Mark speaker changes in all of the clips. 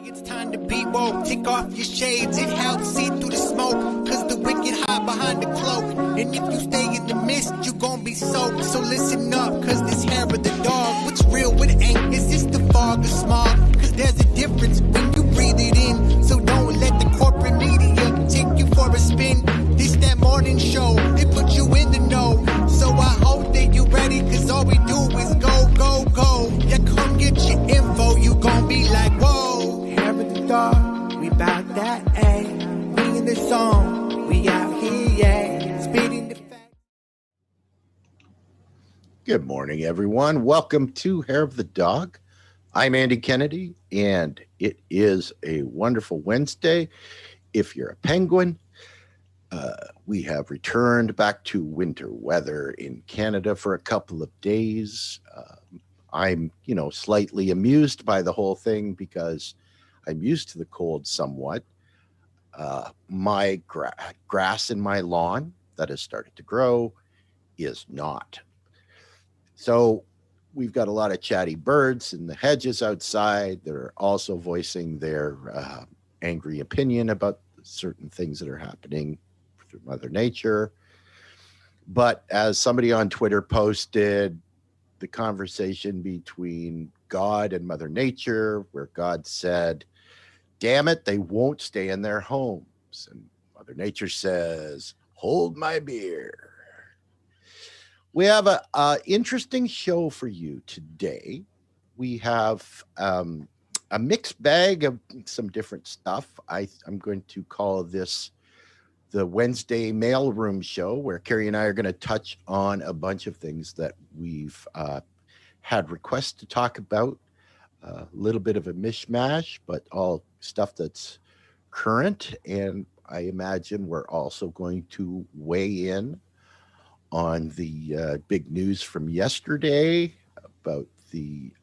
Speaker 1: It's time to be woke. Take off your shades. It helps see through the smoke. Cause the wicked hide behind the cloak. And if you stay in the mist, you gon' be soaked. So listen up, cause this hair of the dog. What's real, what ain't? Is this the fog or smog? Cause there's a difference when you breathe it in. So don't let the corporate media take you for a spin. This that morning show, they put you in the know. So I hope that you ready, cause all we do is go, go, go. Yeah, come get your info, you gon' be like, whoa. Hair of the dog, we bout that, ayy. We in the zone, we out here, yeah. Spitting the facts.
Speaker 2: Good morning, everyone. Welcome to Hair of the Dog. I'm Andy Kennedy, and it is a wonderful Wednesday. If you're a penguin, we have returned back to winter weather in Canada for a couple of days. I'm, slightly amused by the whole thing because I'm used to the cold somewhat. My grass in my lawn that has started to grow is not. So we've got a lot of chatty birds in the hedges outside that are also voicing their angry opinion about certain things that are happening through Mother Nature. But as somebody on Twitter posted, the conversation between God and Mother Nature, where God said, damn it, they won't stay in their homes. And Mother Nature says, hold my beer. We have an interesting show for you today. We have a mixed bag of some different stuff. I'm going to call this the Wednesday mailroom show, where Carrie and I are going to touch on a bunch of things that we've had requests to talk about. A little bit of a mishmash, but all stuff that's current. And I imagine we're also going to weigh in on the big news from yesterday about the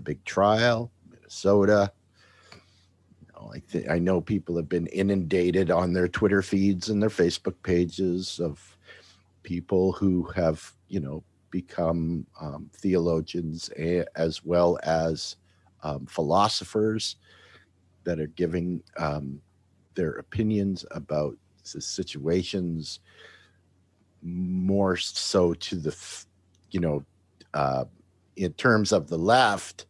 Speaker 2: big trial, Minnesota. I know people have been inundated on their Twitter feeds and their Facebook pages of people who have, become theologians as well as philosophers that are giving their opinions about the situations, more so to the, in terms of the left,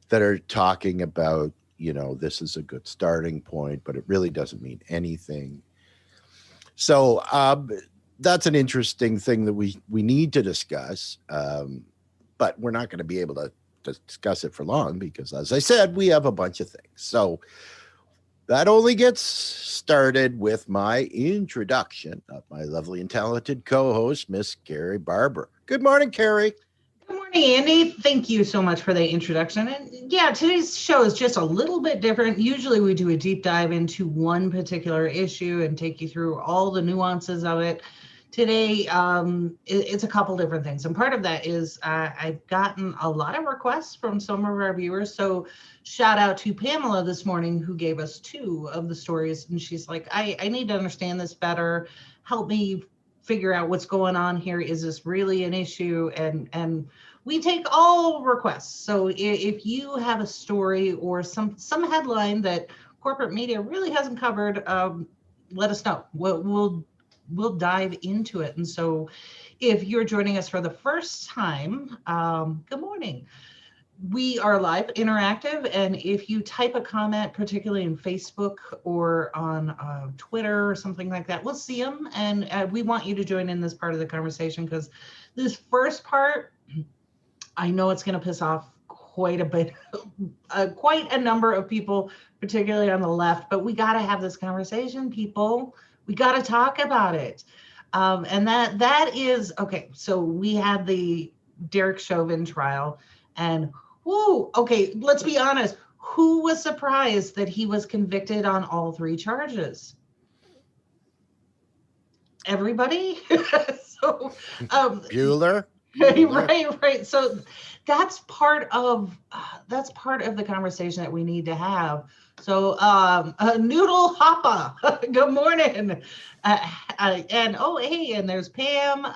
Speaker 2: that are talking about, this is a good starting point, but it really doesn't mean anything. So that's an interesting thing that we need to discuss, but we're not going to be able to discuss it for long because, as I said, we have a bunch of things. So that only gets started with my introduction of my lovely and talented co-host, Miss Carrie Barber. Good morning, Carrie.
Speaker 3: Good morning, Andy. Thank you so much for the introduction. And yeah, today's show is just a little bit different. Usually we do a deep dive into one particular issue and take you through all the nuances of it. Today, it's a couple different things. And part of that is I've gotten a lot of requests from some of our viewers. So shout out to Pamela this morning, who gave us 2 of the stories. And she's like, I need to understand this better. Help me figure out what's going on here. Is this really an issue? And we take all requests. So if you have a story or some headline that corporate media really hasn't covered, let us know. We'll dive into it. And so if you're joining us for the first time, good morning. We are live, interactive, and if you type a comment, particularly in Facebook or on Twitter or something like that, we'll see them, and we want you to join in this part of the conversation, because this first part, I know it's going to piss off quite a number of people, particularly on the left, but we got to have this conversation, people. We got to talk about it. And that is, okay, so we had the Derek Chauvin trial, and whoo, okay, let's be honest. Who was surprised that he was convicted on all 3 charges? Everybody? So,
Speaker 2: Bueller?
Speaker 3: Right. So that's part of the conversation that we need to have. So Noodle Hopper, good morning. And oh, hey, and there's Pam.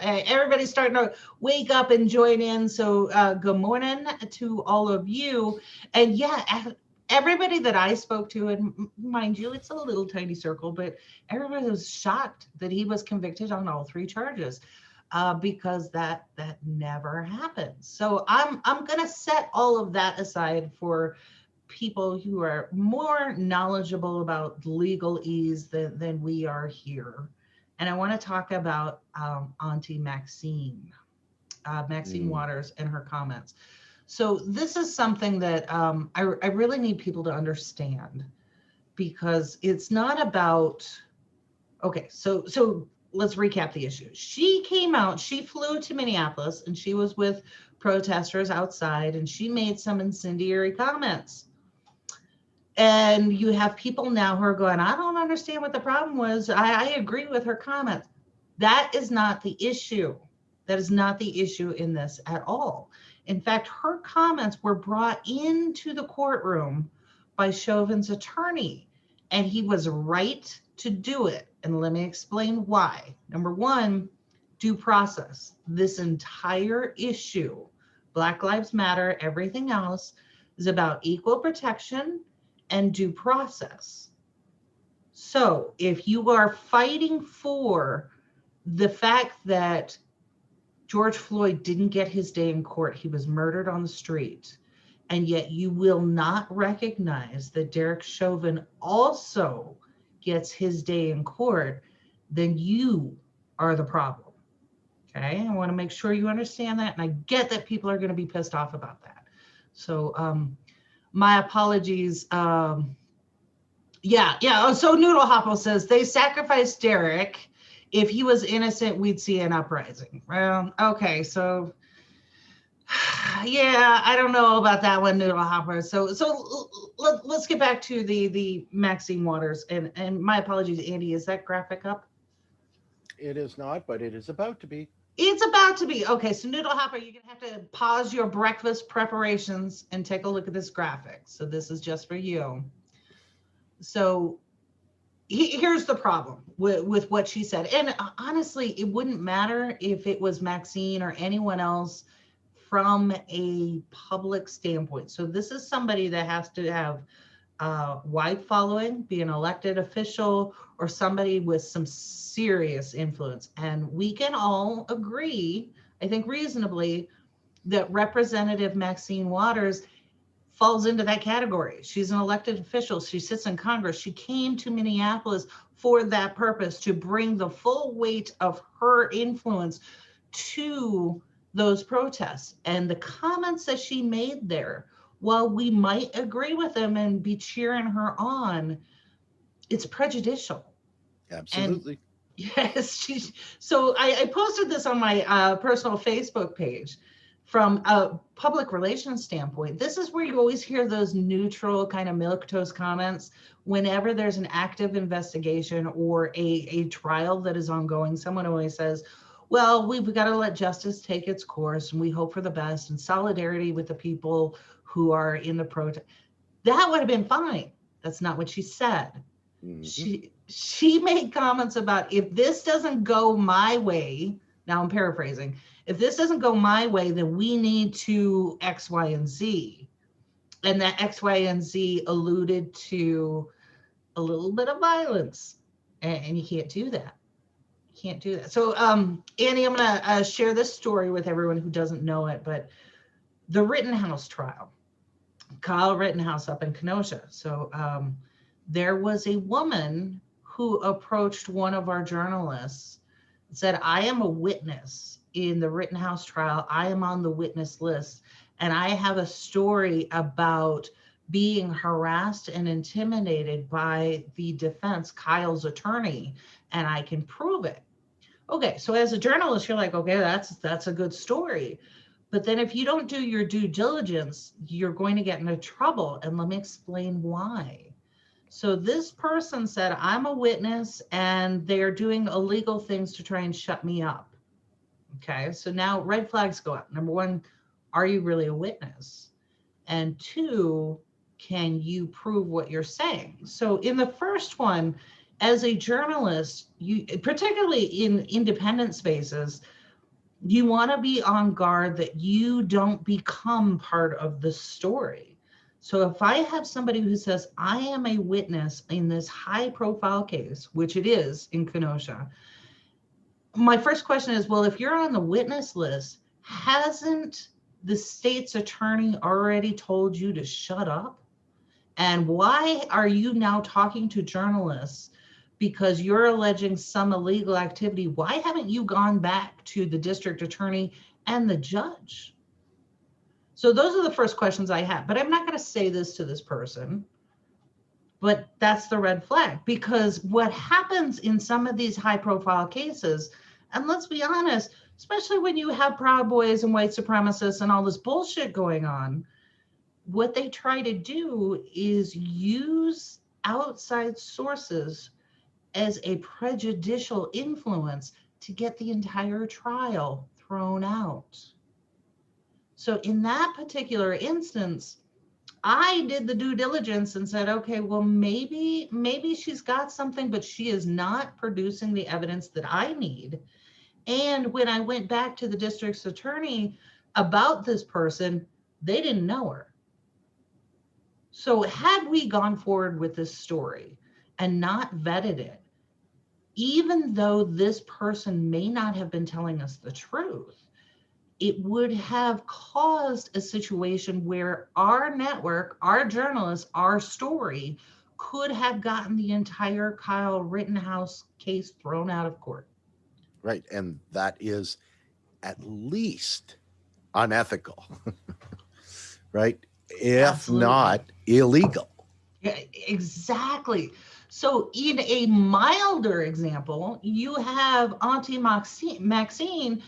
Speaker 3: Everybody's starting to wake up and join in. So good morning to all of you. And yeah, everybody that I spoke to, and mind you, it's a little tiny circle, but everybody was shocked that he was convicted on all 3 charges, because that never happens. So I'm going to set all of that aside for people who are more knowledgeable about legalese than we are here. And I want to talk about Auntie Maxine, Maxine Waters, and her comments. So this is something that I really need people to understand, because it's not about, okay, so let's recap the issue. She came out, she flew to Minneapolis, and she was with protesters outside, and she made some incendiary comments. And you have people now who are going, I don't understand what the problem was. I agree with her comments. That is not the issue. That is not the issue in this at all. In fact, her comments were brought into the courtroom by Chauvin's attorney, and he was right to do it. And let me explain why. Number one, due process. This entire issue, Black Lives Matter, everything else, is about equal protection and due process. So if you are fighting for the fact that George Floyd didn't get his day in court, he was murdered on the street, and yet you will not recognize that Derek Chauvin also gets his day in court, then you are the problem. Okay, I want to make sure you understand that, and I get that people are going to be pissed off about that. So my apologies. Oh, so Noodle Hopper says they sacrificed Derek. If he was innocent, we'd see an uprising. Well, okay, so yeah, I don't know about that one, Noodle Hopper. So let's get back to the Maxine Waters, and my apologies, Andy. Is that graphic up?
Speaker 2: It is not, but it is about to be.
Speaker 3: It's about to be. Okay, so Noodle Hopper, you're gonna have to pause your breakfast preparations and take a look at this graphic. So this is just for you. So here's the problem with what she said. And honestly, it wouldn't matter if it was Maxine or anyone else from a public standpoint. So this is somebody that has to have wide following, be an elected official, or somebody with some serious influence. And we can all agree, I think reasonably, that Representative Maxine Waters falls into that category. She's an elected official. She sits in Congress. She came to Minneapolis for that purpose, to bring the full weight of her influence to those protests. And the comments that she made there, while we might agree with them and be cheering her on, it's prejudicial.
Speaker 2: Absolutely.
Speaker 3: And yes. So I posted this on my personal Facebook page. From a public relations standpoint, this is where you always hear those neutral kind of milquetoast comments whenever there's an active investigation or a trial that is ongoing. Someone always says, well, we've got to let justice take its course, and we hope for the best, and solidarity with the people who are in the protest. That would have been fine. That's not what she said. Mm-hmm. She made comments about, if this doesn't go my way, now I'm paraphrasing, if this doesn't go my way, then we need to X, Y, and Z. And that X, Y, and Z alluded to a little bit of violence. And you can't do that. You can't do that. So, Annie, I'm going to share this story with everyone who doesn't know it, but the Rittenhouse trial, Kyle Rittenhouse up in Kenosha. So there was a woman who approached one of our journalists and said, I am a witness in the Rittenhouse trial. I am on the witness list, and I have a story about being harassed and intimidated by the defense, Kyle's attorney, and I can prove it. Okay, so as a journalist, you're like, okay, that's a good story. But then if you don't do your due diligence, you're going to get into trouble. And let me explain why. So this person said, I'm a witness, and they're doing illegal things to try and shut me up. Okay, so now red flags go up. Number one, are you really a witness? And two, can you prove what you're saying? So in the first one, as a journalist, you, particularly in independent spaces, you want to be on guard that you don't become part of the story. So if I have somebody who says, I am a witness in this high profile case, which it is in Kenosha, my first question is, well, if you're on the witness list, hasn't the state's attorney already told you to shut up? And why are you now talking to journalists because you're alleging some illegal activity? Why haven't you gone back to the district attorney and the judge? So those are the first questions I have. But I'm not going to say this to this person, but that's the red flag. Because what happens in some of these high profile cases, and let's be honest, especially when you have Proud Boys and white supremacists and all this bullshit going on, what they try to do is use outside sources as a prejudicial influence to get the entire trial thrown out. So in that particular instance, I did the due diligence and said, okay, well, maybe she's got something, but she is not producing the evidence that I need. And when I went back to the district's attorney about this person, they didn't know her. So had we gone forward with this story and not vetted it, even though this person may not have been telling us the truth, it would have caused a situation where our network, our journalists, our story could have gotten the entire Kyle Rittenhouse case thrown out of court.
Speaker 2: Right. And that is at least unethical, right? If
Speaker 3: Absolutely.
Speaker 2: not illegal.
Speaker 3: Yeah, exactly. So in a milder example, you have Auntie Maxine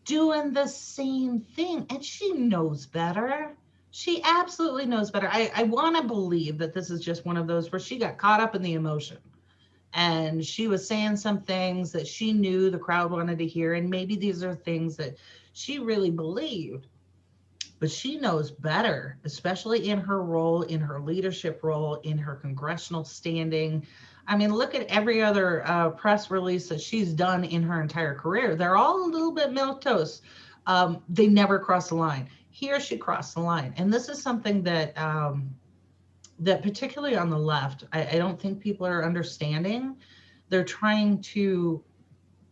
Speaker 3: doing the same thing, and she knows better. She absolutely knows better. I want to believe that this is just one of those where she got caught up in the emotion and she was saying some things that she knew the crowd wanted to hear, and maybe these are things that she really believed. But she knows better, especially in her role, in her leadership role, in her congressional standing. I mean, look at every other press release that she's done in her entire career. They're all a little bit milquetoast. They never cross the line. Here she crossed the line. And this is something that that particularly on the left, I don't think people are understanding. They're trying to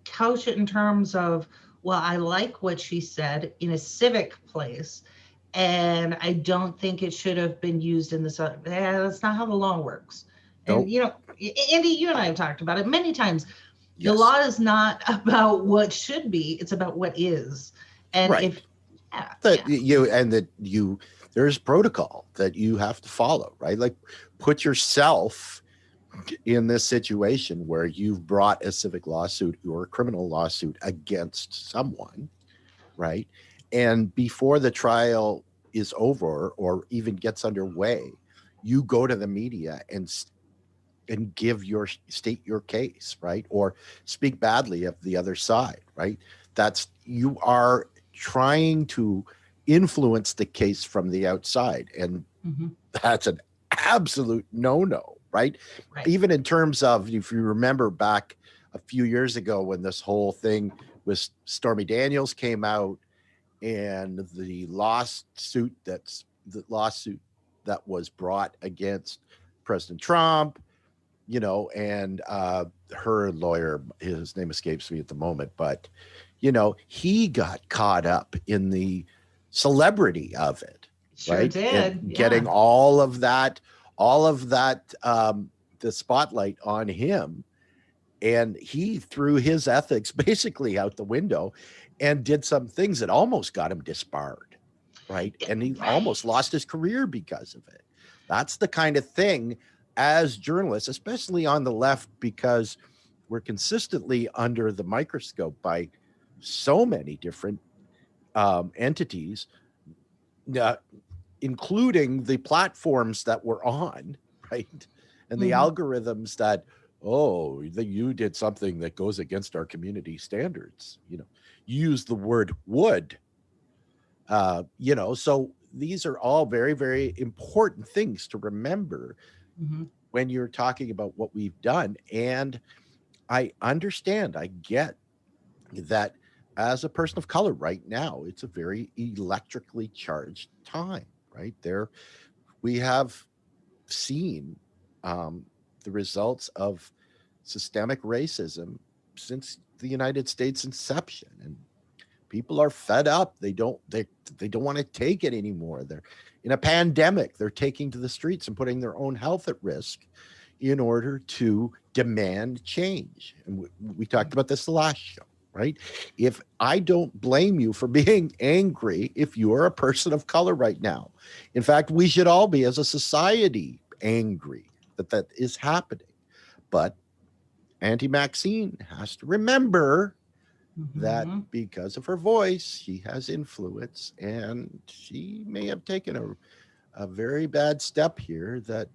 Speaker 3: couch it in terms of, well, I like what she said in a civic place, and I don't think it should have been used in this. That's not how the law works.
Speaker 2: Nope.
Speaker 3: And, you know, Andy, you and I have talked about it many times. The
Speaker 2: Yes.
Speaker 3: law is not about what should be, it's about what is. And
Speaker 2: Right.
Speaker 3: if
Speaker 2: there's protocol that you have to follow, right? Like put yourself in this situation where you've brought a civic lawsuit or a criminal lawsuit against someone, right? And before the trial is over or even gets underway, you go to the media and state your case, right? Or speak badly of the other side, right? You are trying to influence the case from the outside. And that's an absolute no-no, right? Even in terms of, if you remember back a few years ago when this whole thing with Stormy Daniels came out and the lawsuit that was brought against President Trump, you know, and her lawyer, his name escapes me at the moment, but, you know, he got caught up in the celebrity of it.
Speaker 3: Sure
Speaker 2: right?
Speaker 3: did.
Speaker 2: And getting all of that, the spotlight on him. And he threw his ethics basically out the window and did some things that almost got him disbarred, right? And he almost lost his career because of it. That's the kind of thing as journalists, especially on the left, because we're consistently under the microscope by so many different entities, including the platforms that we're on, right? And the algorithms that, you did something that goes against our community standards. You know, you use the word would, so these are all very, very important things to remember when you're talking about what we've done. And I understand, I get that as a person of color right now, it's a very electrically charged time, right? we have seen the results of systemic racism since the United States inception, and people are fed up. They don't want to take it anymore. They're in a pandemic. They're taking to the streets and putting their own health at risk in order to demand change. And we talked about this the last show, right? If I don't blame you for being angry, if you are a person of color right now, in fact, we should all be as a society angry that is happening. But Auntie Maxine has to remember that because of her voice, she has influence, and she may have taken a very bad step here that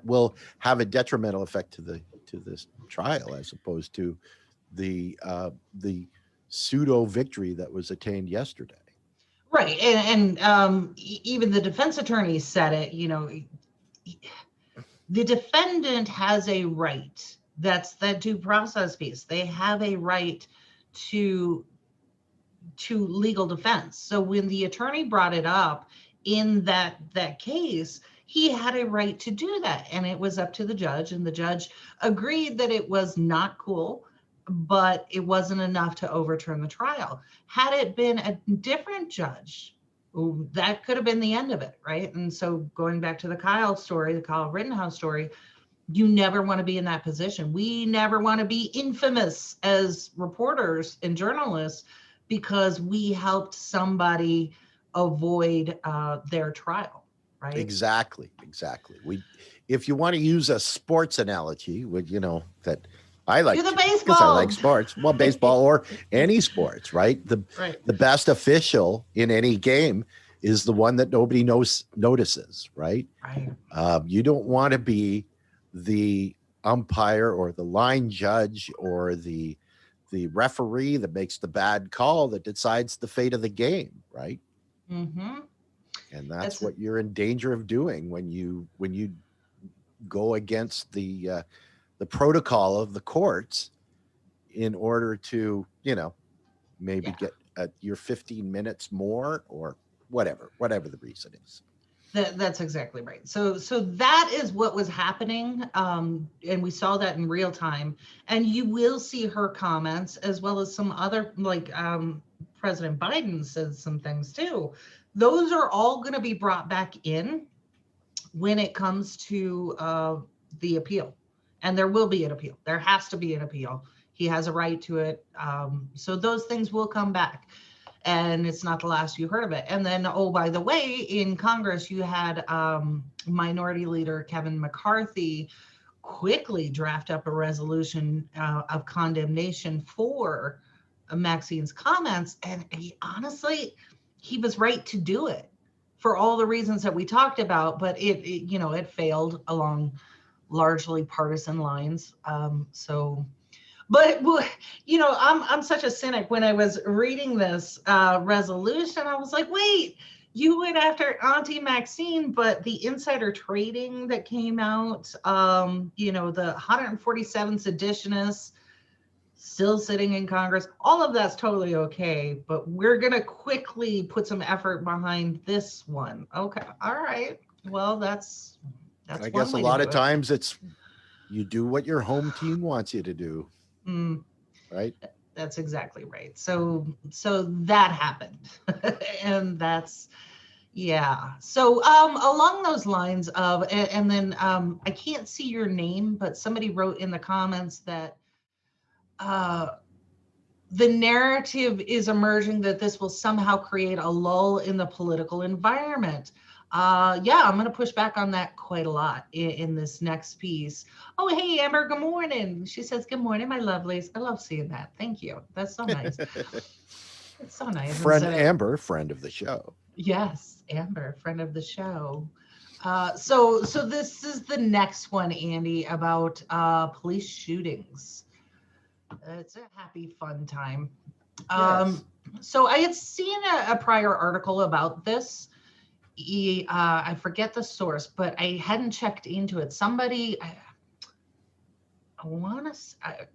Speaker 2: will have a detrimental effect to this trial, as opposed to the pseudo victory that was attained yesterday.
Speaker 3: Right, and even the defense attorney said it. The defendant has a right. That's that due process piece. They have a right to legal defense. So when the attorney brought it up in that case, he had a right to do that, and it was up to the judge, and the judge agreed that it was not cool, but it wasn't enough to overturn the trial. Had it been a different judge, that could have been the end of it, right? And so going back to the Kyle Rittenhouse story, you never want to be in that position. We never want to be infamous as reporters and journalists because we helped somebody avoid their trial, right?
Speaker 2: Exactly. If you want to use a sports analogy, that I like,
Speaker 3: do the baseball,
Speaker 2: because I like sports. Well, baseball or any sports, right? The best official in any game is the one that nobody notices, right?
Speaker 3: Right.
Speaker 2: You don't want to be the umpire or the line judge or the referee that makes the bad call that decides the fate of the game, right?
Speaker 3: Mm-hmm.
Speaker 2: And that's what you're in danger of doing when you go against the protocol of the courts in order to, maybe get your 15 minutes more or whatever the reason is.
Speaker 3: That's exactly right. So that is what was happening. And we saw that in real time. And you will see her comments as well as some other, like President Biden said some things too. Those are all going to be brought back in when it comes to the appeal. And there will be an appeal. There has to be an appeal. He has a right to it. So those things will come back. And it's not the last you heard of it. And then, oh, by the way, in Congress, you had Minority Leader Kevin McCarthy quickly draft up a resolution of condemnation for Maxine's comments. And he was right to do it for all the reasons that we talked about, but it failed along largely partisan lines. But I'm such a cynic. When I was reading this resolution, I was like, wait, you went after Auntie Maxine, but the insider trading that came out, the 147 seditionists still sitting in Congress, all of that's totally okay. But we're going to quickly put some effort behind this one. Okay. All right. Well, that's
Speaker 2: I guess a lot of times it's you do what your home team wants you to do. Right?
Speaker 3: That's exactly right. So that happened. And that's, yeah. So along those lines of, and then I can't see your name, but somebody wrote in the comments that the narrative is emerging that this will somehow create a lull in the political environment. Yeah, I'm going to push back on that quite a lot in this next piece. Oh, hey, Amber, good morning. She says, good morning, my lovelies. I love seeing that. Thank you. That's so nice. It's so nice.
Speaker 2: Friend Amber, friend of the show.
Speaker 3: Yes, Amber, friend of the show. So this is the next one, Andy, about police shootings. It's a happy, fun time.
Speaker 2: Yes.
Speaker 3: So I had seen a prior article about this. I forget the source, but I hadn't checked into it. Somebody, I want to,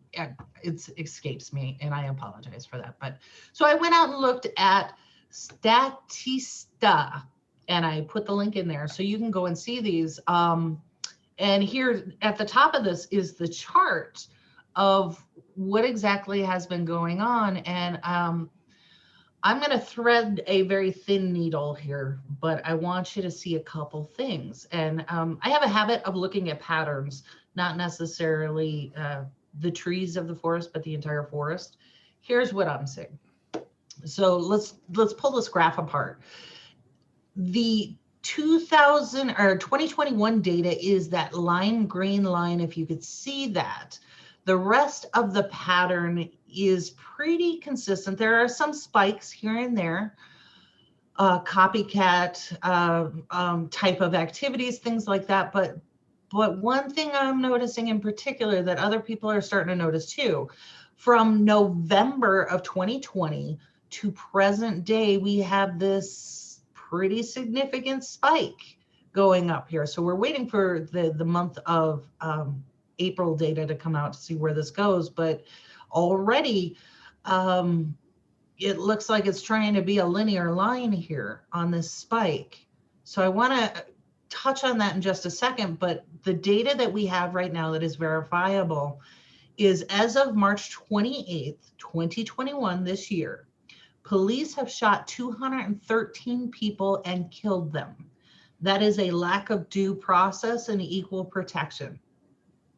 Speaker 3: it escapes me, and I apologize for that. But so I went out and looked at Statista, and I put the link in there so you can go and see these. And here at the top of this is the chart of what exactly has been going on. And I'm going to thread a very thin needle here, but I want you to see a couple things. And I have a habit of looking at patterns, not necessarily the trees of the forest, but the entire forest. Here's what I'm seeing. So let's pull this graph apart. The 2021 data is that lime green line, if you could see that. The rest of the pattern is pretty consistent. There are some spikes here and there, copycat type of activities, things like that. But one thing I'm noticing in particular that other people are starting to notice too, from November of 2020 to present day, we have this pretty significant spike going up here. So we're waiting for the month of April data to come out to see where this goes. But already it looks like it's trying to be a linear line here on this spike. So I want to touch on that in just a second, but the data that we have right now that is verifiable is as of March 28th, 2021, this year, police have shot 213 people and killed them. That is a lack of due process and equal protection.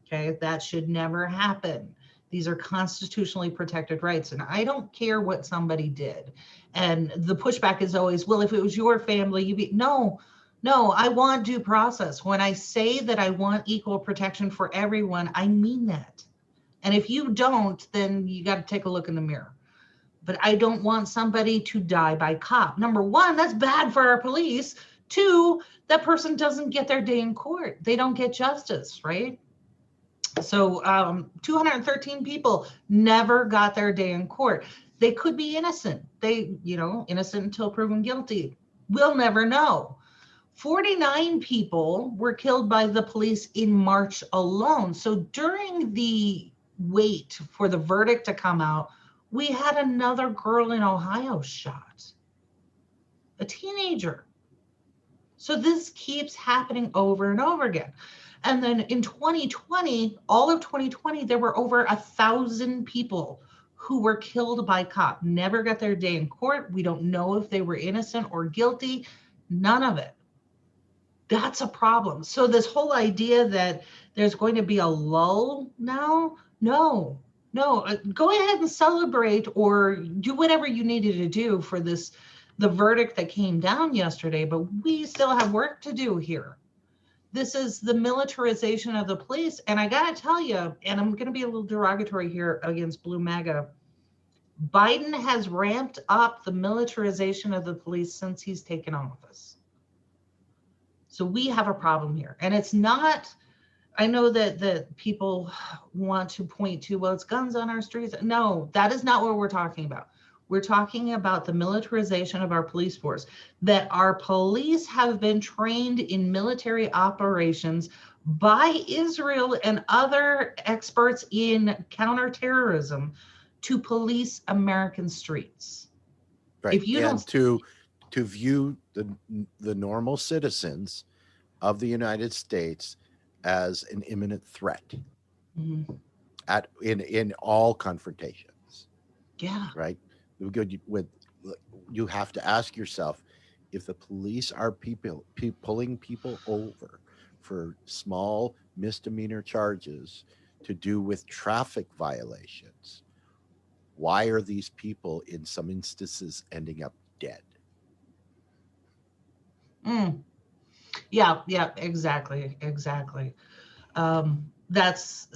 Speaker 3: Okay, that should never happen. These are constitutionally protected rights, and I don't care what somebody did. And the pushback is always, well, if it was your family, you'd be, no, I want due process. When I say that I want equal protection for everyone, I mean that. And if you don't, then you got to take a look in the mirror. But I don't want somebody to die by cop. Number one, that's bad for our police. Two, that person doesn't get their day in court. They don't get justice, right? So 213 people never got their day in court. They could be innocent. Innocent until proven guilty. We'll never know. 49 people were killed by the police in March alone. So during the wait for the verdict to come out, we had another girl in Ohio shot, a teenager. So this keeps happening over and over again. And then in 2020, all of 2020, there were over 1,000 people who were killed by cop, never got their day in court. We don't know if they were innocent or guilty, none of it. That's a problem. So this whole idea that there's going to be a lull now, no, go ahead and celebrate or do whatever you needed to do for the verdict that came down yesterday, but we still have work to do here. This is the militarization of the police. And I got to tell you, and I'm going to be a little derogatory here against Blue MAGA, Biden has ramped up the militarization of the police since he's taken office. So we have a problem here. And it's not, I know that people want to point to, well, it's guns on our streets. No, that is not what we're talking about. We're talking about the militarization of our police force, that our police have been trained in military operations by Israel and other experts in counterterrorism to police American streets.
Speaker 2: Right.
Speaker 3: If you don't
Speaker 2: to view the normal citizens of the United States as an imminent threat in all confrontations.
Speaker 3: Yeah.
Speaker 2: Right. You have to ask yourself, if the police are pulling people over for small misdemeanor charges to do with traffic violations, why are these people in some instances ending up dead?
Speaker 3: Yeah, exactly. That's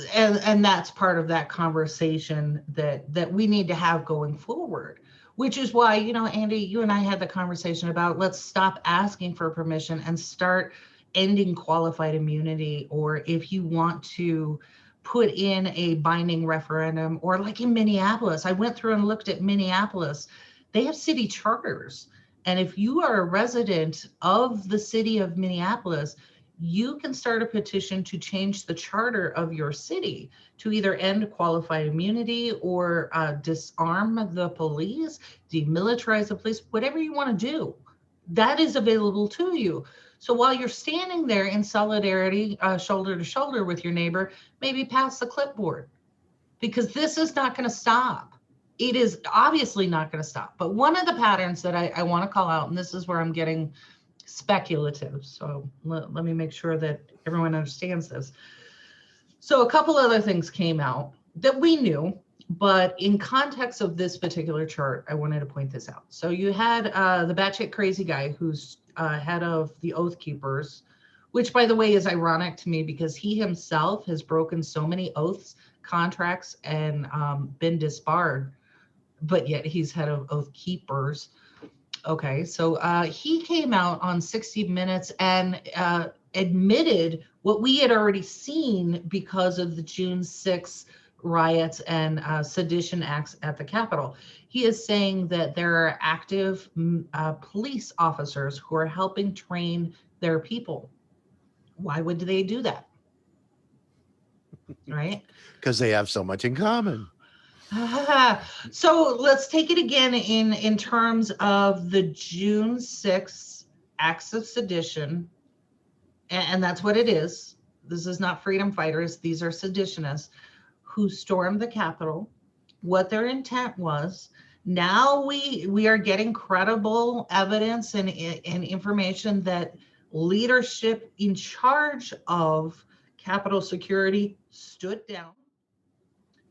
Speaker 3: part of that conversation that we need to have going forward, which is why, Andy, you and I had the conversation about let's stop asking for permission and start ending qualified immunity. Or if you want to put in a binding referendum, or like in Minneapolis, I went through and looked at Minneapolis, they have city charters. And if you are a resident of the city of Minneapolis, you can start a petition to change the charter of your city to either end qualified immunity or disarm the police, demilitarize the police, whatever you want to do. That is available to you. So while you're standing there in solidarity, shoulder to shoulder with your neighbor, maybe pass the clipboard, because this is not going to stop. It is obviously not going to stop. But one of the patterns that I want to call out, and this is where I'm getting speculative, so let me make sure that everyone understands this. So a couple other things came out that we knew, but in context of this particular chart, I wanted to point this out. So you had the batshit crazy guy who's head of the Oath Keepers, which, by the way, is ironic to me because he himself has broken so many oaths, contracts, and been disbarred, but yet he's head of Oath Keepers. Okay, so he came out on 60 Minutes and admitted what we had already seen because of the June 6th riots and sedition acts at the Capitol. He is saying that there are active police officers who are helping train their people. Why would they do that? Right?
Speaker 2: Because they have so much in common.
Speaker 3: So let's take it again in terms of the June 6th acts of sedition. And that's what it is. This is not freedom fighters. These are seditionists who stormed the Capitol, what their intent was. Now we are getting credible evidence and information that leadership in charge of Capitol security stood down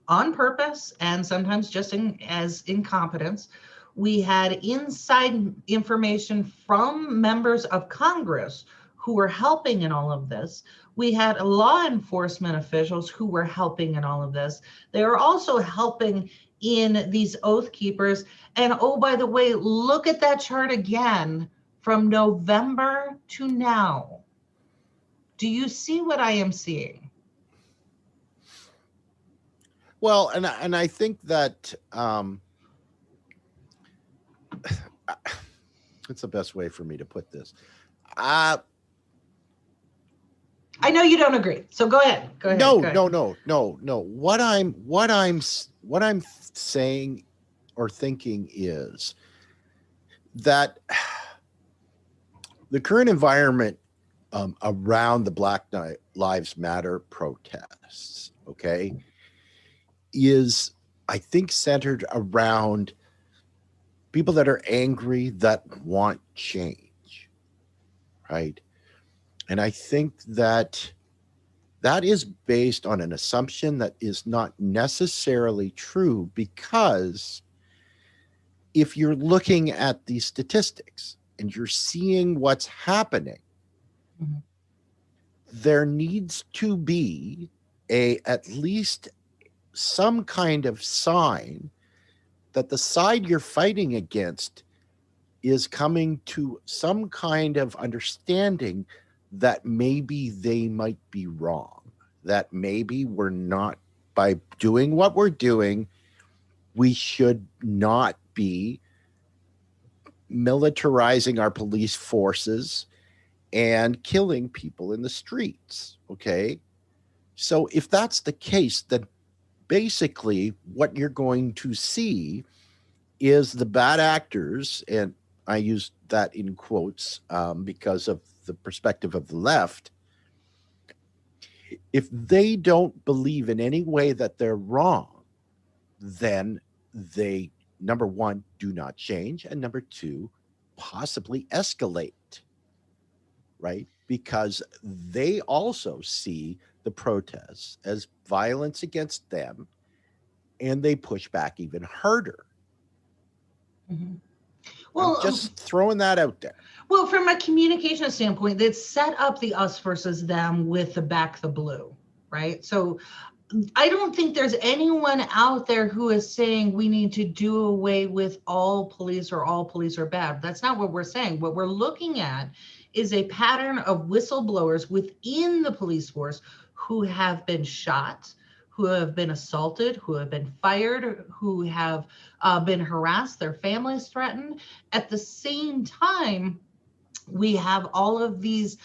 Speaker 3: on purpose and sometimes just as incompetence. We had inside information from members of Congress who were helping in all of this. We had law enforcement officials who were helping in all of this. They were also helping in these Oath Keepers. And oh, by the way, look at that chart again from November to now. Do you see what I am seeing?
Speaker 2: Well, and I think that it's the best way for me to put this.
Speaker 3: I know you don't agree, so go ahead.
Speaker 2: No. What I'm saying or thinking is that the current environment around the Black Lives Matter protests, okay, is, I think, centered around people that are angry, that want change, right? And I think that is based on an assumption that is not necessarily true, because if you're looking at these statistics and you're seeing what's happening, mm-hmm. there needs to be at least some kind of sign that the side you're fighting against is coming to some kind of understanding that maybe they might be wrong, that maybe we're not, by doing what we're doing, we should not be militarizing our police forces and killing people in the streets, okay? So if that's the case, then basically what you're going to see is the bad actors, and I use that in quotes because of the perspective of the left. If they don't believe in any way that they're wrong, then they, number one, do not change, and number two, possibly escalate, right? Because they also see the protests as violence against them, and they push back even harder.
Speaker 3: Mm-hmm. Well,
Speaker 2: I'm just throwing that out there.
Speaker 3: Well, from a communication standpoint, they set up the us versus them with the back the blue, right? So I don't think there's anyone out there who is saying we need to do away with all police or all police are bad. That's not what we're saying. What we're looking at is a pattern of whistleblowers within the police force who have been shot, who have been assaulted, who have been fired, who have been harassed, their families threatened. At the same time, we have all of these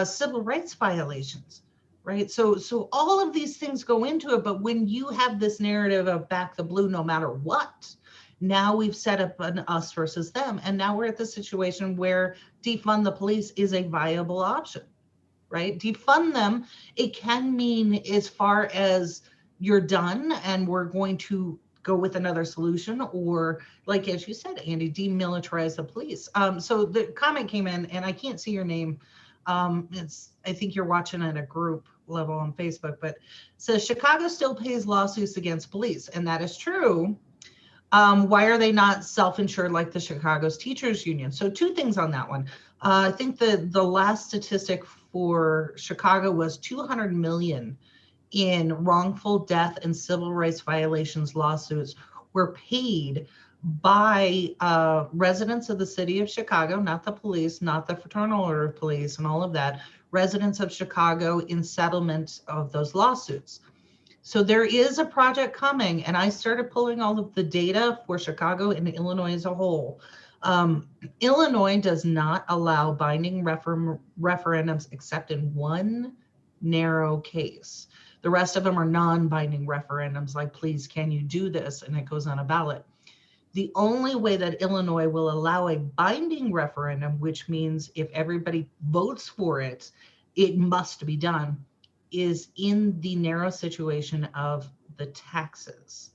Speaker 3: civil rights violations, right? So all of these things go into it, but when you have this narrative of back the blue no matter what, Now we've set up an us versus them. And now we're at the situation where defund the police is a viable option, right? Defund them. It can mean as far as you're done and we're going to go with another solution, or like, as you said, Andy, demilitarize the police. So the comment came in, and I can't see your name. I think you're watching at a group level on Facebook, but it says Chicago still pays lawsuits against police. And that is true. Why are they not self-insured like the Chicago's teachers union? So two things on that one. I think the last statistic for Chicago was 200 million in wrongful death and civil rights violations lawsuits were paid by residents of the city of Chicago, not the police, not the Fraternal Order of Police and all of that, residents of Chicago in settlement of those lawsuits. So there is a project coming, and I started pulling all of the data for Chicago and Illinois as a whole. Illinois does not allow binding referendums except in one narrow case. The rest of them are non-binding referendums, like, please, can you do this? And it goes on a ballot. The only way that Illinois will allow a binding referendum, which means if everybody votes for it, it must be done, is in the narrow situation of the taxes.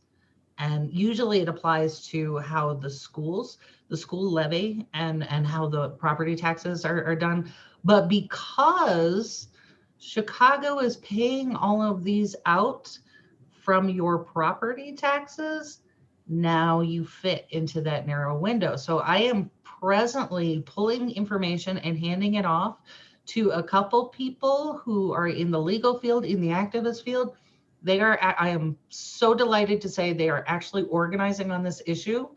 Speaker 3: And usually it applies to how the school levy and how the property taxes are done. But because Chicago is paying all of these out from your property taxes, now you fit into that narrow window. So I am presently pulling information and handing it off to a couple people who are in the legal field, in the activist field. I am so delighted to say they are actually organizing on this issue.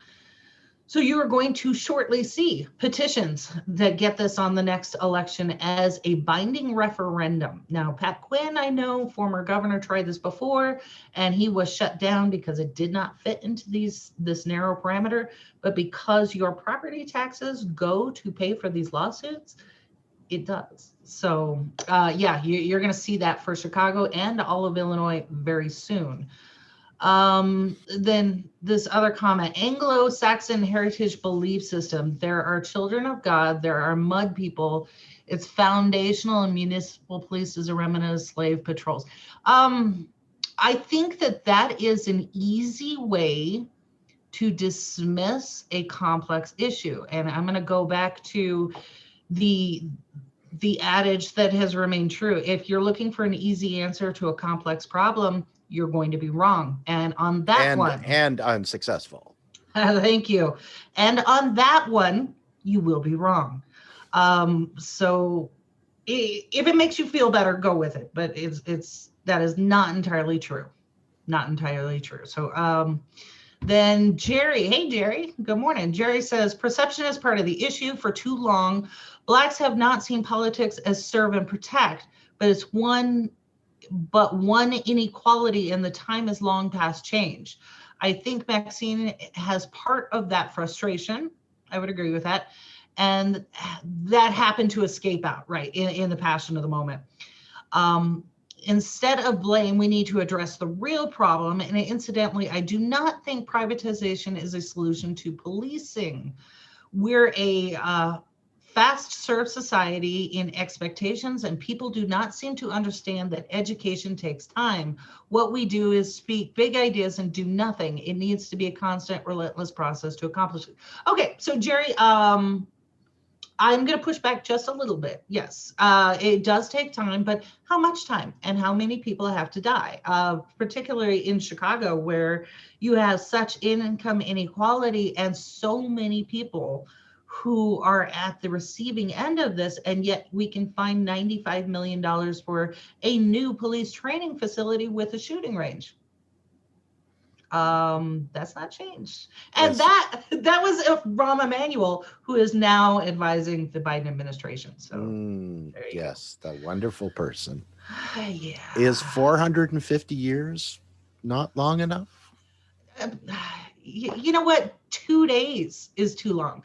Speaker 3: So you are going to shortly see petitions that get this on the next election as a binding referendum. Now, Pat Quinn, I know, former governor, tried this before, and he was shut down because it did not fit into this narrow parameter. But because your property taxes go to pay for these lawsuits, it does. So yeah, you're going to see that for Chicago and all of Illinois very soon. Then this other comment, Anglo-Saxon heritage belief system. There are children of God. There are mud people. It's foundational, and municipal police is a remnant of slave patrols. I think that is an easy way to dismiss a complex issue. And I'm going to go back to the adage that has remained true. If you're looking for an easy answer to a complex problem, you're going to be wrong. And on that one,
Speaker 2: and unsuccessful.
Speaker 3: Thank you. And on that one, you will be wrong. So if it makes you feel better, go with it. But that is not entirely true. Not entirely true. So then Jerry, hey Jerry, good morning. Jerry says, perception is part of the issue. For too long, Blacks have not seen politics as serve and protect, but one inequality, and the time is long past change. I think Maxine has part of that frustration. I would agree with that. And that happened to escape out, right, in the passion of the moment. Instead of blame, we need to address the real problem. And incidentally, I do not think privatization is a solution to policing. We're a fast serve society in expectations, and people do not seem to understand that education takes time. What we do is speak big ideas and do nothing. It needs to be a constant, relentless process to accomplish it. Okay, so Jerry, I'm going to push back just a little bit. Yes, it does take time, but how much time and how many people have to die? Particularly in Chicago, where you have such income inequality and so many people who are at the receiving end of this, and yet we can find $95 million for a new police training facility with a shooting range. That's not changed. And yes. that was Rahm Emanuel, who is now advising the Biden administration. So
Speaker 2: yes, the wonderful person.
Speaker 3: Yeah.
Speaker 2: Is 450 years not long enough?
Speaker 3: You know what? 2 days is too long.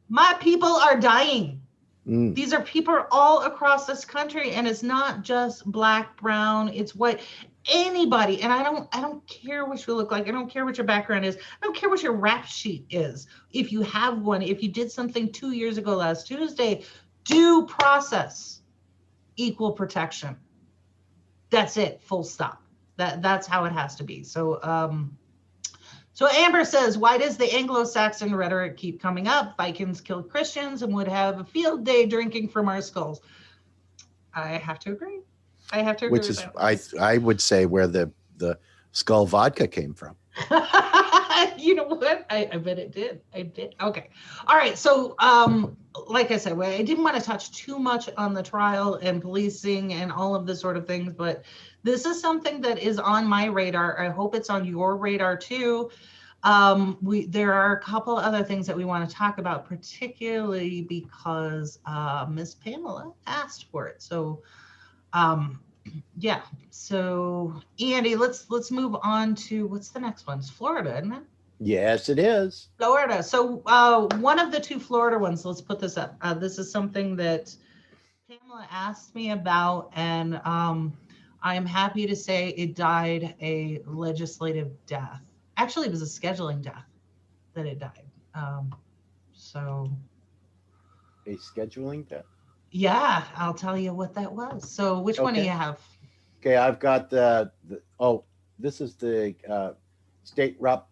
Speaker 3: My people are dying. These are people all across this country, and it's not just Black, brown, it's white. anybody, and I don't care what you look like. I don't care what your background is. I don't care what your rap sheet is. If you have one, if you did something 2 years ago last Tuesday, due process, equal protection. That's it, full stop. That's how it has to be. So Amber says, why does the Anglo-Saxon rhetoric keep coming up? Vikings killed Christians and would have a field day drinking from our skulls. I have to agree.
Speaker 2: Which is, I would say, where the skull vodka came from.
Speaker 3: You know what? I bet it did. I did. Okay. All right. So, like I said, I didn't want to touch too much on the trial and policing and all of this sort of things, but this is something that is on my radar. I hope it's on your radar too. There are a couple other things that we want to talk about, particularly because Miss Pamela asked for it. So, yeah. So Andy, let's move on to what's the next one? It's Florida, isn't it?
Speaker 2: Yes, it is.
Speaker 3: Florida. So one of the two Florida ones, let's put this up. This is something that Pamela asked me about, and I am happy to say it died a legislative death. Actually, it was a scheduling death that it died. So
Speaker 2: A scheduling death.
Speaker 3: Yeah, I'll tell you what that was. So which one do you have?
Speaker 2: Okay, I've got this is the state rep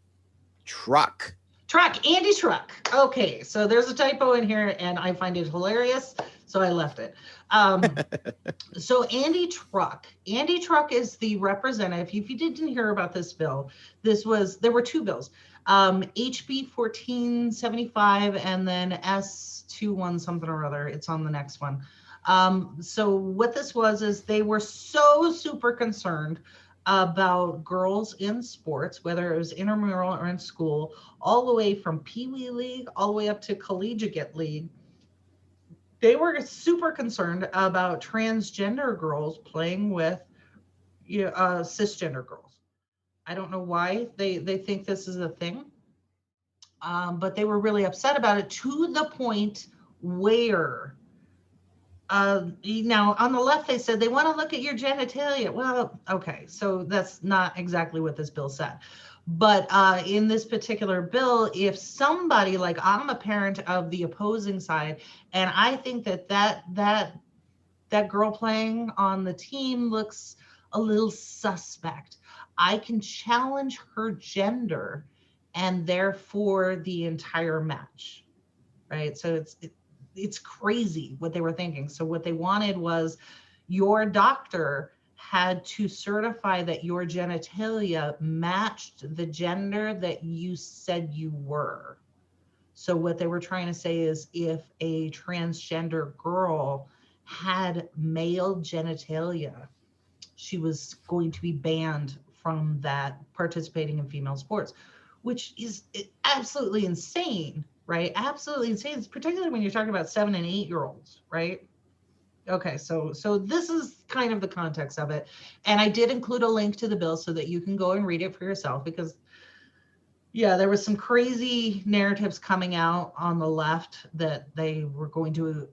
Speaker 2: Truck.
Speaker 3: Andy Truck. Okay, so there's a typo in here and I find it hilarious, so I left it. So Andy Truck is the representative. If you didn't hear about this bill, there were two bills. HB 1475 and then S21 something or other. It's on the next one. So what this was is they were so super concerned about girls in sports, whether it was intramural or in school, all the way from Pee Wee League all the way up to collegiate league. They were super concerned about transgender girls playing with cisgender girls. I don't know why they think this is a thing, but they were really upset about it to the point where now on the left they said they want to look at your genitalia. Well, okay, so that's not exactly what this bill said. But in this particular bill, if somebody, like I'm a parent of the opposing side, and I think that girl playing on the team looks a little suspect, I can challenge her gender and therefore the entire match, right? So it's crazy what they were thinking. So what they wanted was your doctor had to certify that your genitalia matched the gender that you said you were. So what they were trying to say is if a transgender girl had male genitalia, she was going to be banned from that participating in female sports, which is absolutely insane, right? Absolutely insane, particularly when you're talking about 7 and 8 year olds, right? Okay, so this is kind of the context of it. And I did include a link to the bill so that you can go and read it for yourself, because yeah, there was some crazy narratives coming out on the left that they were going to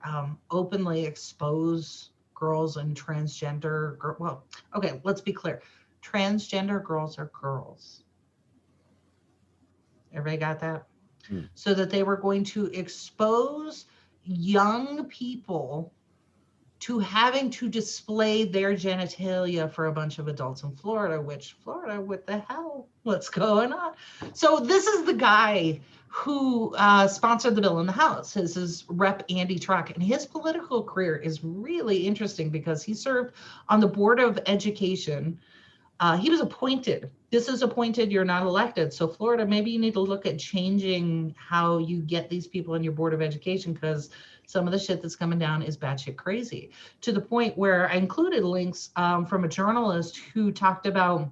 Speaker 3: openly expose girls and transgender. Well, okay, let's be clear. Transgender girls are girls. Everybody got that? So that they were going to expose young people to having to display their genitalia for a bunch of adults in Florida, which Florida, what the hell? What's going on? So this is the guy who sponsored the bill in the House. This is Rep. Andy Truck, and his political career is really interesting because he served on the Board of Education. He was appointed. This is appointed, you're not elected. So Florida, maybe you need to look at changing how you get these people in your Board of Education, because some of the shit that's coming down is batshit crazy, to the point where I included links from a journalist who talked about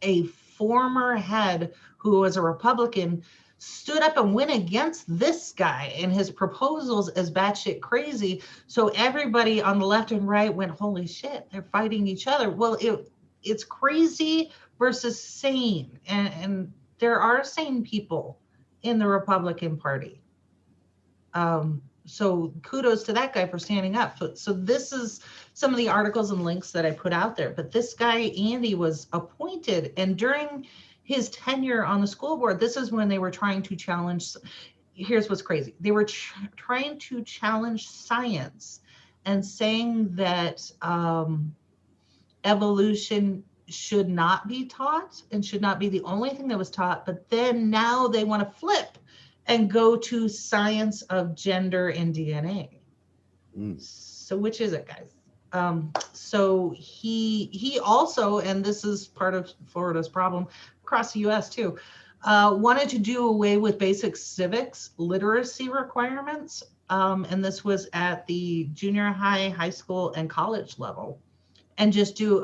Speaker 3: a former head who was a Republican stood up and went against this guy and his proposals as batshit crazy. So everybody on the left and right went, holy shit, they're fighting each other. Well, it's crazy versus sane. And there are sane people in the Republican Party. So kudos to that guy for standing up. So this is some of the articles and links that I put out there. But this guy, Andy, was appointed, and during his tenure on the school board, this is when they were trying to challenge. Here's what's crazy. They were trying to challenge science and saying that evolution should not be taught and should not be the only thing that was taught. But then now they want to flip and go to science of gender and DNA. So which is it, guys? So he also, and this is part of Florida's problem across the US too, wanted to do away with basic civics literacy requirements. And this was at the junior high, high school, and college level. And just do,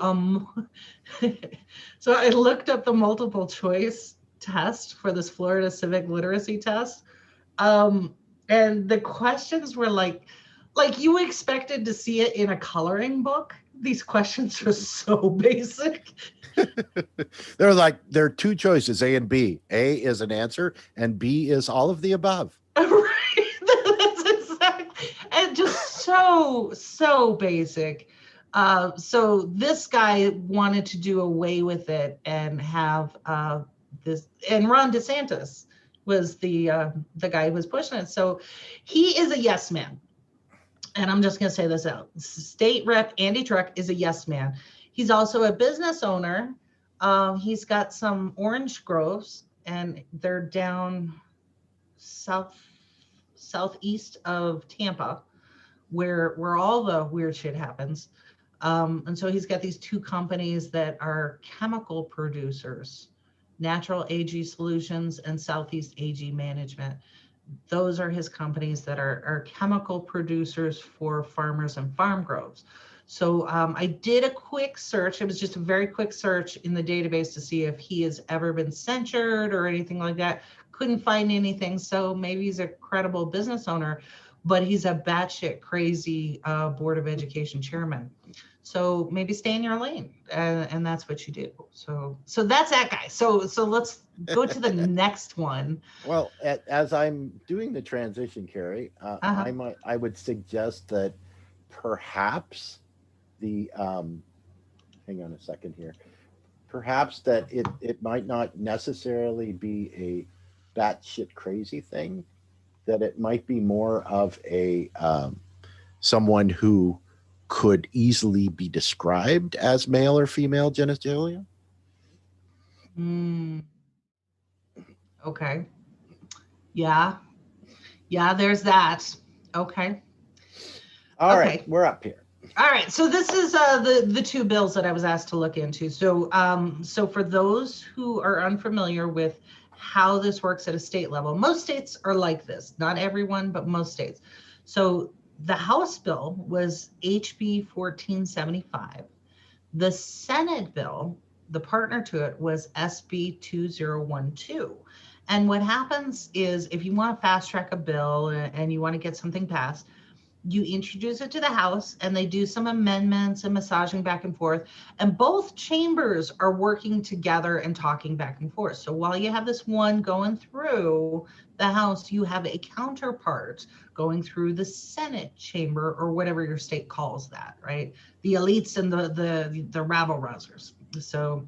Speaker 3: so I looked up the multiple choice test for this Florida civic literacy test. And the questions were like you expected to see it in a coloring book. These questions are so basic.
Speaker 2: There are two choices, A and B. A is an answer and B is all of the above.
Speaker 3: Right. That's exactly, and just so basic. So this guy wanted to do away with it and have this, and Ron Desantis was the guy who was pushing it. So he is a yes man. And I'm just going to say this out. State Rep Andy Truck is a yes man. He's also a business owner. He's got some orange groves, and they're down southeast of Tampa, where all the weird shit happens. And so he's got these two companies that are chemical producers, Natural AG Solutions and Southeast AG Management. Those are his companies that are chemical producers for farmers and farm groves. So I did a quick search. It was just a very quick search in the database to see if he has ever been censured or anything like that. Couldn't find anything. So maybe he's a credible business owner, but he's a batshit crazy Board of Education chairman. So maybe stay in your lane, and that's what you do. So that's that guy. So let's go to the next one.
Speaker 2: Well, as I'm doing the transition, Carrie, I would suggest that perhaps the hang on a second here. Perhaps that it might not necessarily be a batshit crazy thing. That it might be more of a someone who could easily be described as male or female genitalia.
Speaker 3: Okay. Yeah, there's that. Okay.
Speaker 2: All right, we're up here.
Speaker 3: All right, so this is the two bills that I was asked to look into. So so for those who are unfamiliar with how this works at a state level, most states are like this, not everyone, but most states. So the House bill was HB 1475. The Senate bill, the partner to it, was SB 2012. And what happens is if you want to fast track a bill and you want to get something passed, you introduce it to the House and they do some amendments and massaging back and forth. And both chambers are working together and talking back and forth. So while you have this one going through the House, you have a counterpart going through the Senate chamber, or whatever your state calls that, right? The elites and the rabble-rousers. So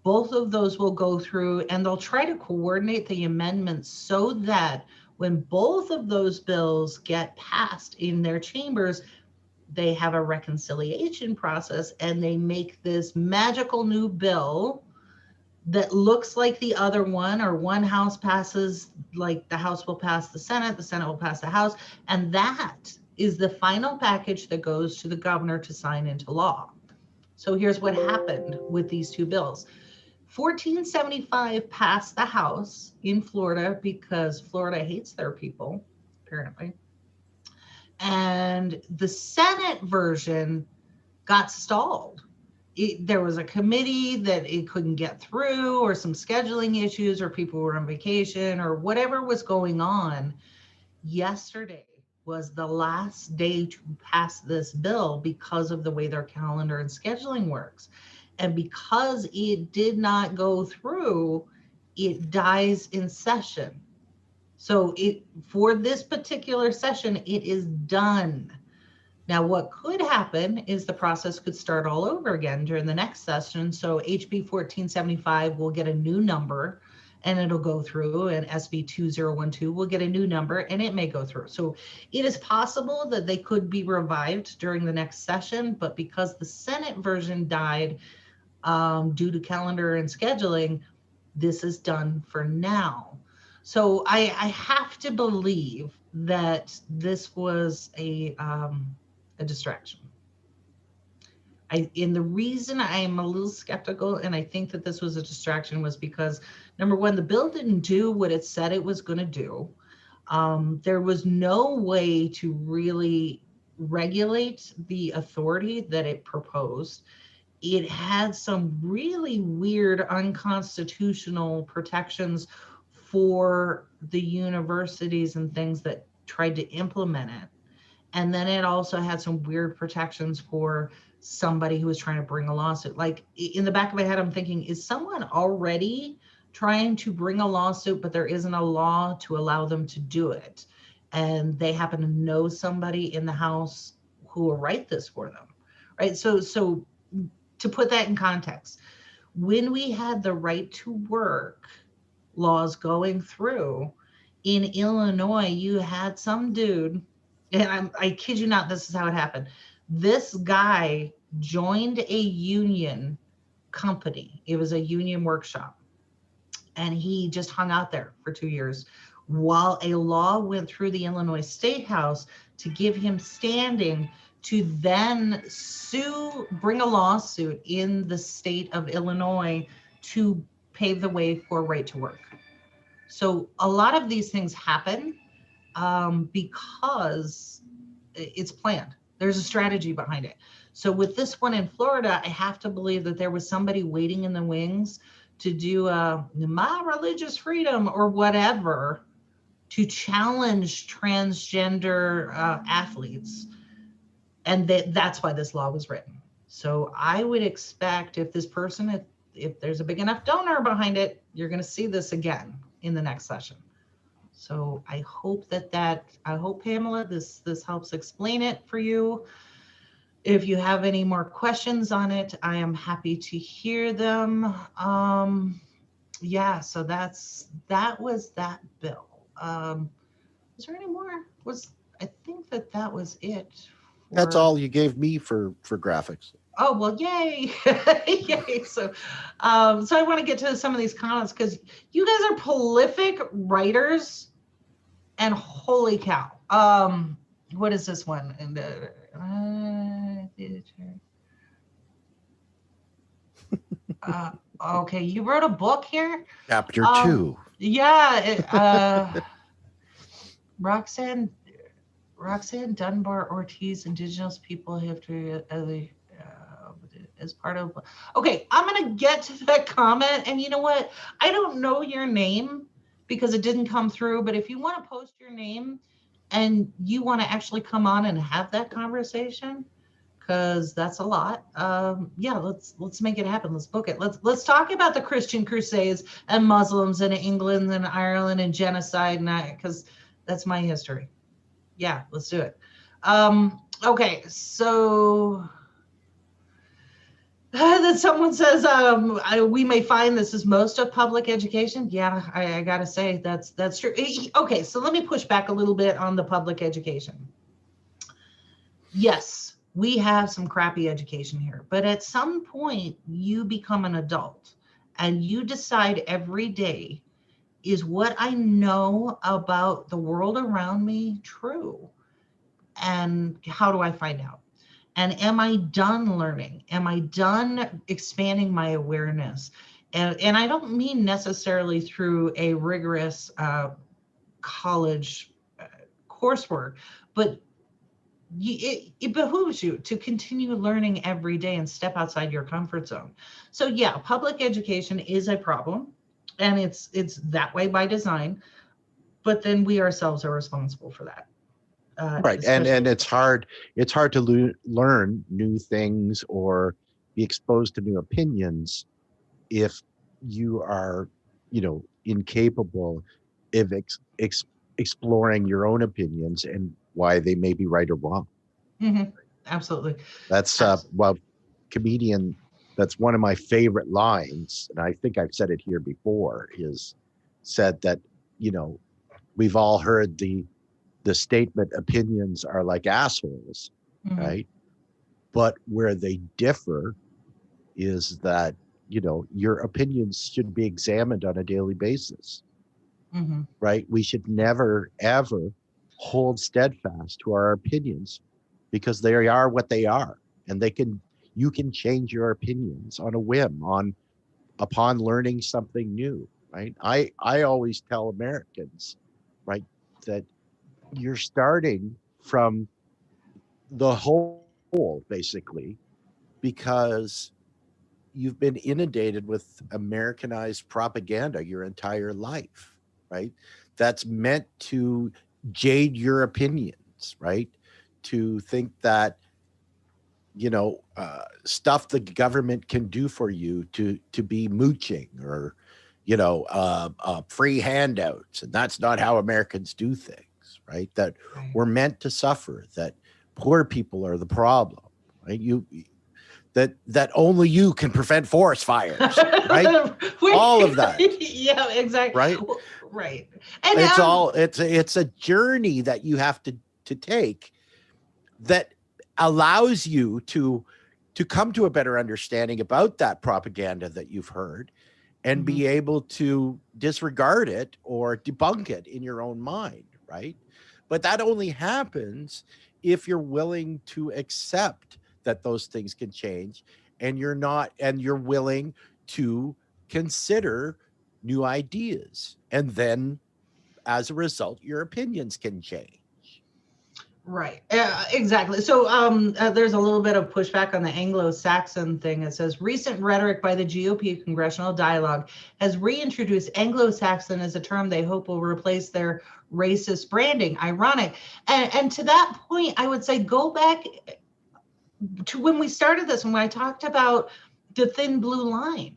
Speaker 3: both of those will go through and they'll try to coordinate the amendments so that when both of those bills get passed in their chambers, they have a reconciliation process and they make this magical new bill that looks like the other one, or one house passes, like the House will pass the Senate will pass the House, and that is the final package that goes to the governor to sign into law. So here's what happened with these two bills. 1475 passed the House in Florida because Florida hates their people, apparently. And the Senate version got stalled. There was a committee that it couldn't get through, or some scheduling issues, or people were on vacation, or whatever was going on. Yesterday was the last day to pass this bill because of the way their calendar and scheduling works. And because it did not go through, it dies in session. So for this particular session, it is done. Now, what could happen is the process could start all over again during the next session. So HB 1475 will get a new number and it'll go through, and SB 2012 will get a new number and it may go through. So it is possible that they could be revived during the next session, but because the Senate version died due to calendar and scheduling, this is done for now. So I have to believe that this was a distraction. And the reason I'm a little skeptical, and I think that this was a distraction, was because, number one, the bill didn't do what it said it was going to do. There was no way to really regulate the authority that it proposed. It had some really weird unconstitutional protections for the universities and things that tried to implement it. And then it also had some weird protections for somebody who was trying to bring a lawsuit. Like, in the back of my head, I'm thinking, is someone already trying to bring a lawsuit, but there isn't a law to allow them to do it? And they happen to know somebody in the House who will write this for them, right? So to put that in context, when we had the right to work laws going through in Illinois, you had some dude, and I kid you not, this is how it happened. This guy joined a union company. It was a union workshop. And he just hung out there for 2 years while a law went through the Illinois State House to give him standing to then bring a lawsuit in the state of Illinois to pave the way for right to work. So a lot of these things happen because it's planned. There's a strategy behind it. So with this one in Florida, I have to believe that there was somebody waiting in the wings to do my religious freedom or whatever to challenge transgender athletes. And that's why this law was written. So I would expect if this person, if there's a big enough donor behind it, you're going to see this again in the next session. So I hope I hope, Pamela, this helps explain it for you. If you have any more questions on it, I am happy to hear them. Yeah, so that was that bill. Was there any more? I think that was it.
Speaker 2: That's all you gave me for graphics.
Speaker 3: Oh, well, yay. Yay. So I want to get to some of these comments because you guys are prolific writers, and holy cow. What is this one? Okay, you wrote a book here?
Speaker 2: Chapter 2.
Speaker 3: Yeah. Roxanne Dunbar Ortiz, Indigenous people have to as part of. Okay, I'm gonna get to that comment, and you know what? I don't know your name because it didn't come through. But if you want to post your name and you want to actually come on and have that conversation, because that's a lot. Yeah, let's make it happen. Let's book it. Let's talk about the Christian Crusades and Muslims in England and Ireland and genocide, and because that's my history. Yeah, let's do it. Okay, so that someone says we may find this is most of public education. Yeah, I gotta say that's true. Okay, so let me push back a little bit on the public education. Yes, we have some crappy education here, but at some point you become an adult and you decide every day, is what I know about the world around me true? And how do I find out? And am I done learning? Am I done expanding my awareness? And I don't mean necessarily through a rigorous college coursework, but it behooves you to continue learning every day and step outside your comfort zone. So yeah, public education is a problem, and it's that way by design, but then we ourselves are responsible for that.
Speaker 2: Right, and it's hard to learn new things or be exposed to new opinions if you are, incapable of exploring your own opinions and why they may be right or wrong.
Speaker 3: Mm-hmm. Absolutely.
Speaker 2: That's well, comedian. That's one of my favorite lines, and I think I've said it here before. Is said that, you know, we've all heard the statement, opinions are like assholes,
Speaker 3: Mm-hmm.
Speaker 2: right? But where they differ is that, you know, your opinions should be examined on a daily basis,
Speaker 3: Mm-hmm.
Speaker 2: right? We should never, ever hold steadfast to our opinions because they are what they are. And you can change your opinions on a whim, upon learning something new, right? I always tell Americans, right, that you're starting from the whole, basically, because you've been inundated with Americanized propaganda your entire life, right? That's meant to jade your opinions, right? To think that, you know, stuff the government can do for you to be mooching, or, you know, free handouts, and that's not how Americans do things, right? That
Speaker 3: Right.
Speaker 2: we're meant to suffer, that poor people are the problem, right? That only you can prevent forest fires, right? All of that.
Speaker 3: Yeah, exactly.
Speaker 2: Right.
Speaker 3: Right. And
Speaker 2: It's a journey that you have to take that allows you to come to a better understanding about that propaganda that you've heard, and
Speaker 3: mm-hmm.
Speaker 2: be able to disregard it or debunk it in your own mind, right? But that only happens if you're willing to accept that those things can change, and you're willing to consider new ideas, and then as a result your opinions can change.
Speaker 3: Right. Exactly. So there's a little bit of pushback on the Anglo-Saxon thing. It says recent rhetoric by the GOP congressional dialogue has reintroduced Anglo-Saxon as a term they hope will replace their racist branding. Ironic. And to that point, I would say go back to when we started this, when I talked about the thin blue line.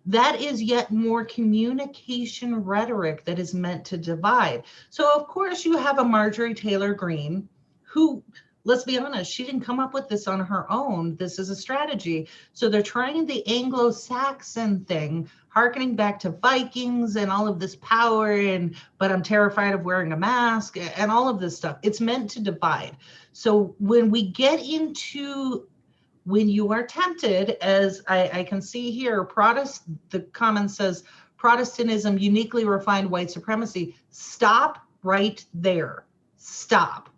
Speaker 3: That is yet more communication rhetoric that is meant to divide. So of course you have a Marjorie Taylor Greene who, let's be honest, she didn't come up with this on her own. This is a strategy. So they're trying the Anglo-Saxon thing, harkening back to Vikings and all of this power, but I'm terrified of wearing a mask and all of this stuff. It's meant to divide. So when we get into, when you are tempted, as I can see here, the comment says, Protestantism uniquely refined white supremacy. Stop right there. Stop.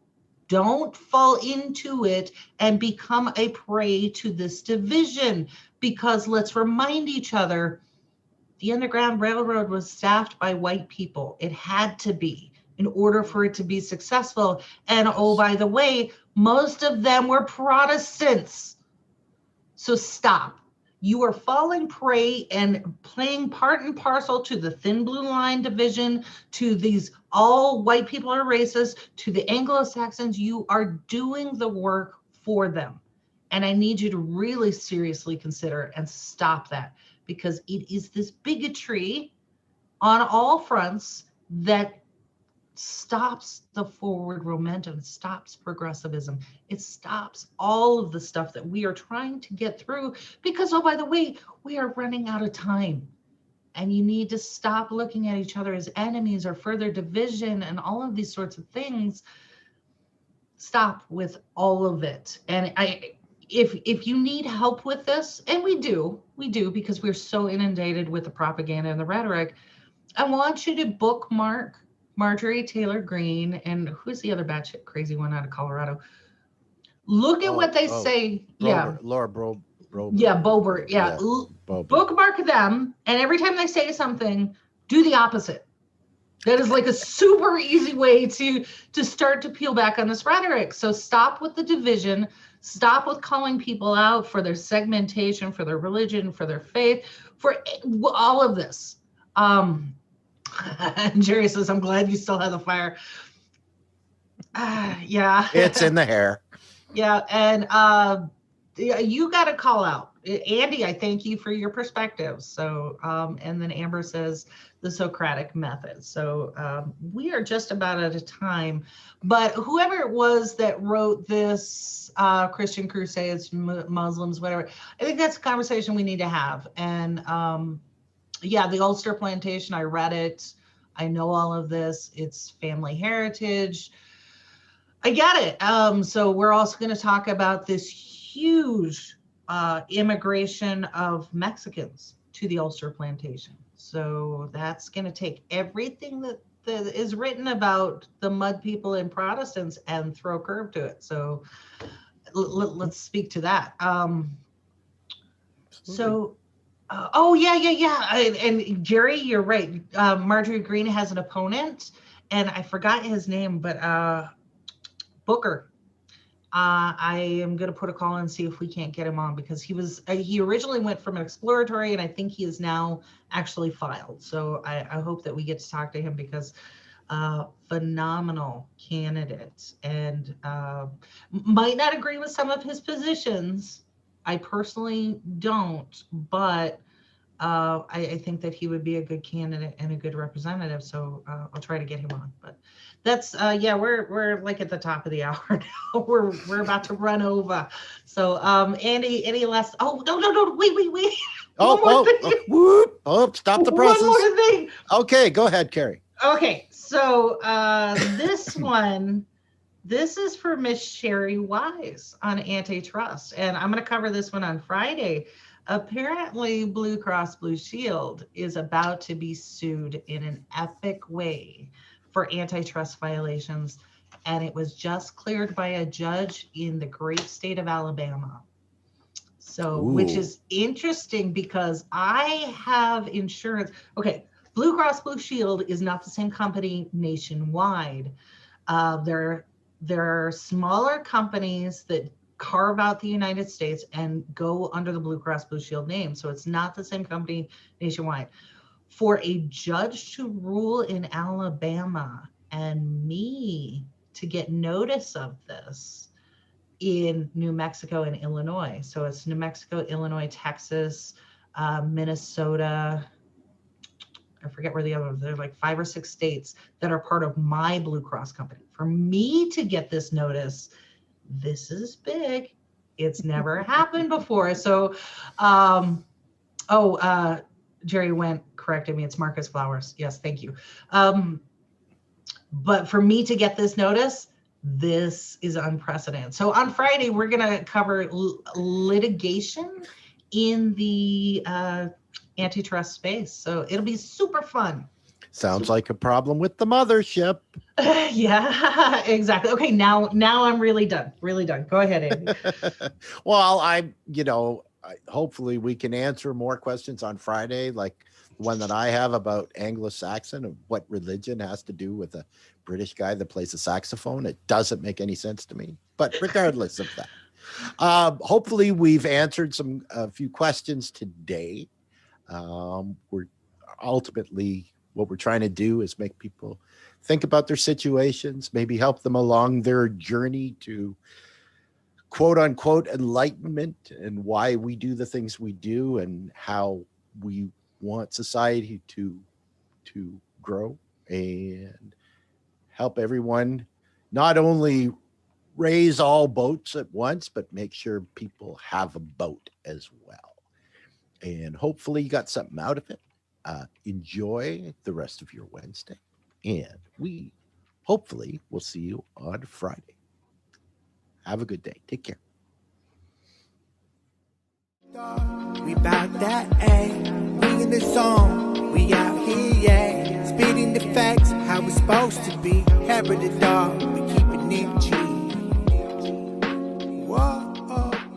Speaker 3: Don't fall into it and become a prey to this division, because let's remind each other, the Underground Railroad was staffed by white people. It had to be, in order for it to be successful. And oh, by the way, most of them were Protestants. So stop. You are falling prey and playing part and parcel to the thin blue line division, to these all white people are racist, to the Anglo-Saxons. You are doing the work for them. And I need you to really seriously consider and stop that, because it is this bigotry on all fronts that stops the forward momentum, stops progressivism. It stops all of the stuff that we are trying to get through, because, oh, by the way, we are running out of time. And you need to stop looking at each other as enemies or further division and all of these sorts of things. Stop with all of it. And if you need help with this, and we do, because we're so inundated with the propaganda and the rhetoric, I want you to bookmark Marjorie Taylor Greene, and who's the other batshit crazy one out of Colorado? Look at what they say.
Speaker 2: Laura Boebert.
Speaker 3: Yeah, Boebert. Yeah.
Speaker 2: Boebert.
Speaker 3: Bookmark them, and every time they say something, do the opposite. That is like a super easy way to start to peel back on this rhetoric. So stop with the division. Stop with calling people out for their segmentation, for their religion, for their faith, for all of this. Jerry says, I'm glad you still have the fire. Yeah.
Speaker 2: It's in the hair.
Speaker 3: Yeah. And you got to call out. Andy, I thank you for your perspective. So, and then Amber says the Socratic method. So we are just about out of time, but whoever it was that wrote this, Christian Crusades, Muslims, whatever, I think that's a conversation we need to have. And yeah, the Ulster Plantation, I read it. I know all of this. It's family heritage. I get it. So we're also going to talk about this huge immigration of Mexicans to the Ulster Plantation. So that's going to take everything that is written about the mud people and Protestants and throw a curve to it. So let's speak to that. Oh yeah. And Jerry, you're right. Marjorie Greene has an opponent, and I forgot his name, but Booker. I am going to put a call and see if we can't get him on, because he originally went from an exploratory, and I think he is now actually filed. So I hope that we get to talk to him, because phenomenal candidate, and might not agree with some of his positions. I personally don't, but I think that he would be a good candidate and a good representative. So I'll try to get him on. But that's yeah, we're like at the top of the hour now. We're about to run over. So Andy, any last? Oh no, wait.
Speaker 2: Stop the process.
Speaker 3: One more thing.
Speaker 2: Okay, go ahead, Carrie.
Speaker 3: Okay, so this is for Miss Sherry Wise on antitrust, and I'm going to cover this one on Friday. Apparently, Blue Cross Blue Shield is about to be sued in an epic way for antitrust violations, and it was just cleared by a judge in the great state of Alabama. So, which is interesting, because I have insurance. Okay, Blue Cross Blue Shield is not the same company nationwide. There are smaller companies that carve out the United States and go under the Blue Cross Blue Shield name. So it's not the same company nationwide. For a judge to rule in Alabama and me to get notice of this in New Mexico and Illinois. So it's New Mexico, Illinois, Texas, Minnesota. I forget where the other ones, there are like 5 or 6 states that are part of my Blue Cross company. For me to get this notice, this is big. It's never happened before. So, Jerry Went corrected me. It's Marcus Flowers. Yes, thank you. But for me to get this notice, this is unprecedented. So on Friday, we're going to cover litigation in the antitrust space. So it'll be super fun.
Speaker 2: Sounds like a problem with the mothership.
Speaker 3: Yeah, exactly. Okay, now I'm really done. Really done. Go ahead, Andy.
Speaker 2: Well, hopefully we can answer more questions on Friday, like the one that I have about Anglo-Saxon and what religion has to do with a British guy that plays a saxophone. It doesn't make any sense to me. But regardless of that, hopefully we've answered a few questions today. We're ultimately, what we're trying to do is make people think about their situations, maybe help them along their journey to quote unquote enlightenment, and why we do the things we do and how we want society to grow, and help everyone not only raise all boats at once, but make sure people have a boat as well. And hopefully you got something out of it. Enjoy the rest of your Wednesday, and we hopefully will see you on Friday. Have a good day. Take care.
Speaker 1: We bout that, ayy. Bringing the song. We out here, yeah. Spitting the facts, how it's supposed to be. Hair of the dog.